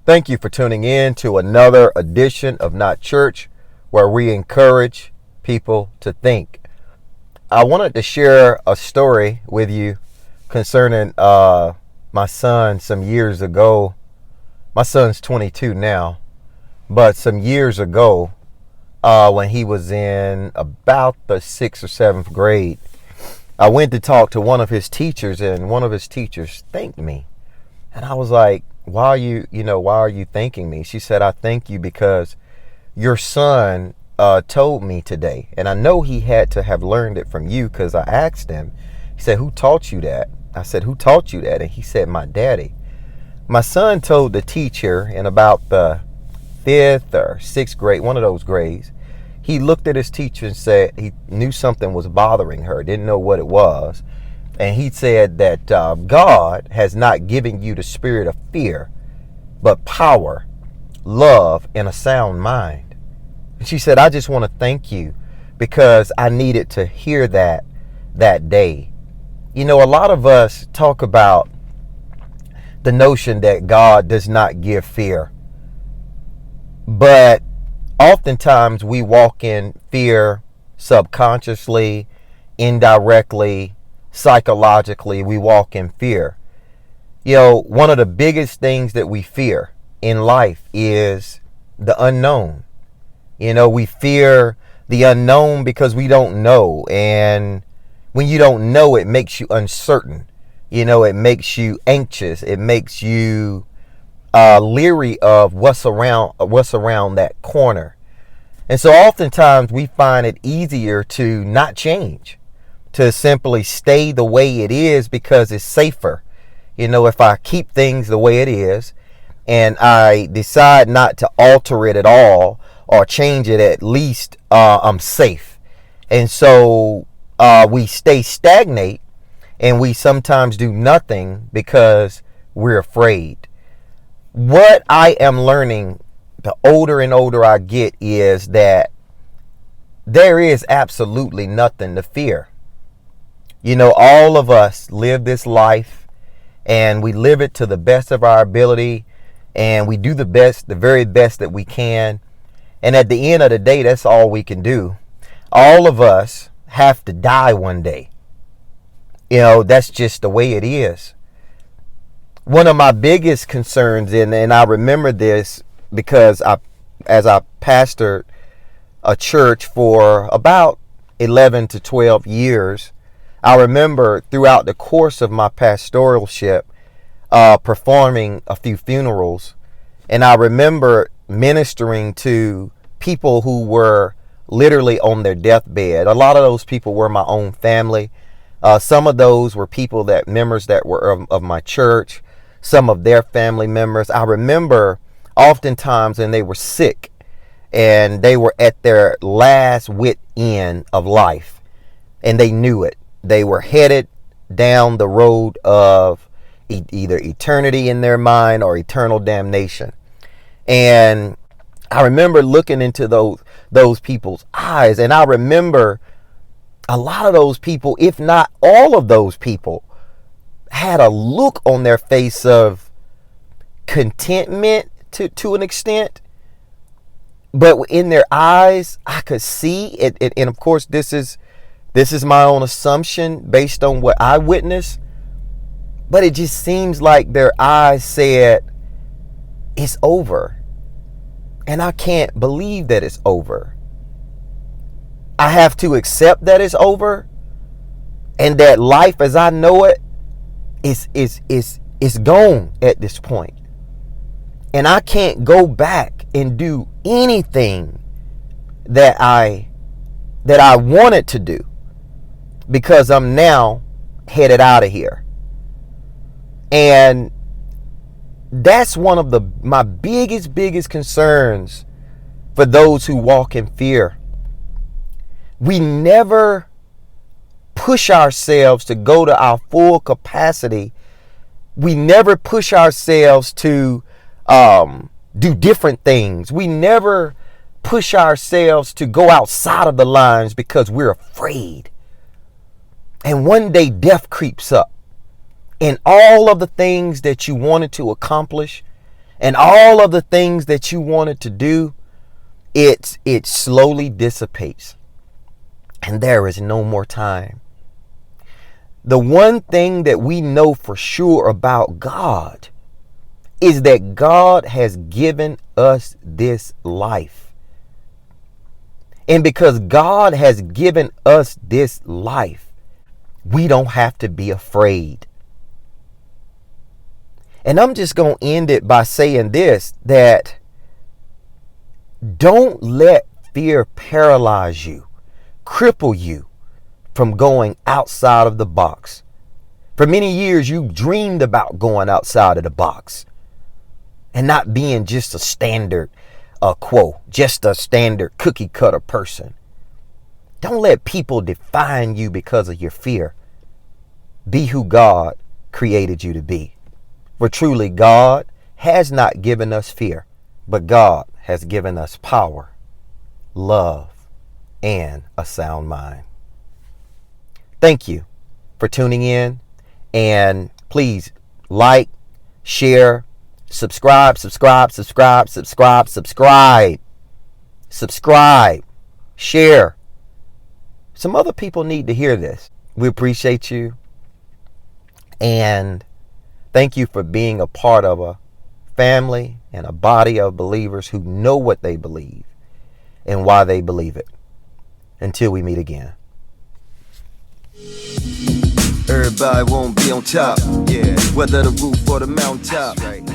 Thank you for tuning in to another edition of Not Church, where we encourage people to think. I wanted to share a story with you concerning my son some years ago. My son's 22 now, but some years ago, when he was in about the 6th or 7th grade, I went to talk to one of his teachers, and one of his teachers thanked me. And I was like, why are you thanking me? She said, I thank you because your son told me today. And I know he had to have learned it from you, because I asked him. He said, who taught you that? I said, who taught you that? And he said, my daddy. My son told the teacher in about the 5th or 6th grade, one of those grades, he looked at his teacher and said he knew something was bothering her, didn't know what it was. And he said that God has not given you the spirit of fear, but power, love, and a sound mind. And she said, I just want to thank you because I needed to hear that day. You know, a lot of us talk about the notion that God does not give fear. But oftentimes we walk in fear subconsciously, indirectly, psychologically. We walk in fear. You know, one of the biggest things that we fear in life is the unknown. You know, we fear the unknown because we don't know. And when you don't know, it makes you uncertain. You know, it makes you anxious. It makes you leery of what's around that corner. And so oftentimes we find it easier to not change, to simply stay the way it is because it's safer. You know, if I keep things the way it is and I decide not to alter it at all or change it, at least I'm safe. And so we stay stagnate, and we sometimes do nothing because we're afraid. What I am learning the older and older I get is that there is absolutely nothing to fear. You know, all of us live this life, and we live it to the best of our ability, and we do the very best that we can. And at the end of the day, that's all we can do. All of us have to die one day. You know, that's just the way it is. One of my biggest concerns, and I remember this because as I pastored a church for about 11 to 12 years, I remember throughout the course of my pastoralship performing a few funerals. And I remember ministering to people who were literally on their deathbed. A lot of those people were my own family. Some of those were members that were of my church, some of their family members. I remember oftentimes when they were sick and they were at their last wit end of life, and they knew it. They were headed down the road of either eternity in their mind or eternal damnation. And I remember looking into those people's eyes, and I remember a lot of those people, if not all of those people, had a look on their face of contentment to an extent. But in their eyes, I could see it. And of course, this is my own assumption based on what I witnessed. But it just seems like their eyes said, it's over. And I can't believe that it's over. I have to accept that it's over, and that life as I know it is gone at this point. And I can't go back and do anything that I wanted to do, because I'm now headed out of here. And that's one of my biggest concerns for those who walk in fear. We never push ourselves to go to our full capacity. We never push ourselves to do different things. We never push ourselves to go outside of the lines because we're afraid. And one day death creeps up, and all of the things that you wanted to accomplish and all of the things that you wanted to do, it slowly dissipates. And there is no more time. The one thing that we know for sure about God is that God has given us this life. And because God has given us this life, we don't have to be afraid. And I'm just going to end it by saying this, that don't let fear paralyze you, cripple you from going outside of the box. For many years, you dreamed about going outside of the box and not being just a standard just a standard cookie cutter person. Don't let people define you because of your fear. Be who God created you to be. For truly, God has not given us fear, but God has given us power, love, and a sound mind. Thank you for tuning in, and please like, share, subscribe, share. Some other people need to hear this. We appreciate you, and thank you for being a part of a family and a body of believers who know what they believe and why they believe it. Until we meet again. Everybody won't be on top, yeah. Whether the roof or the mountaintop.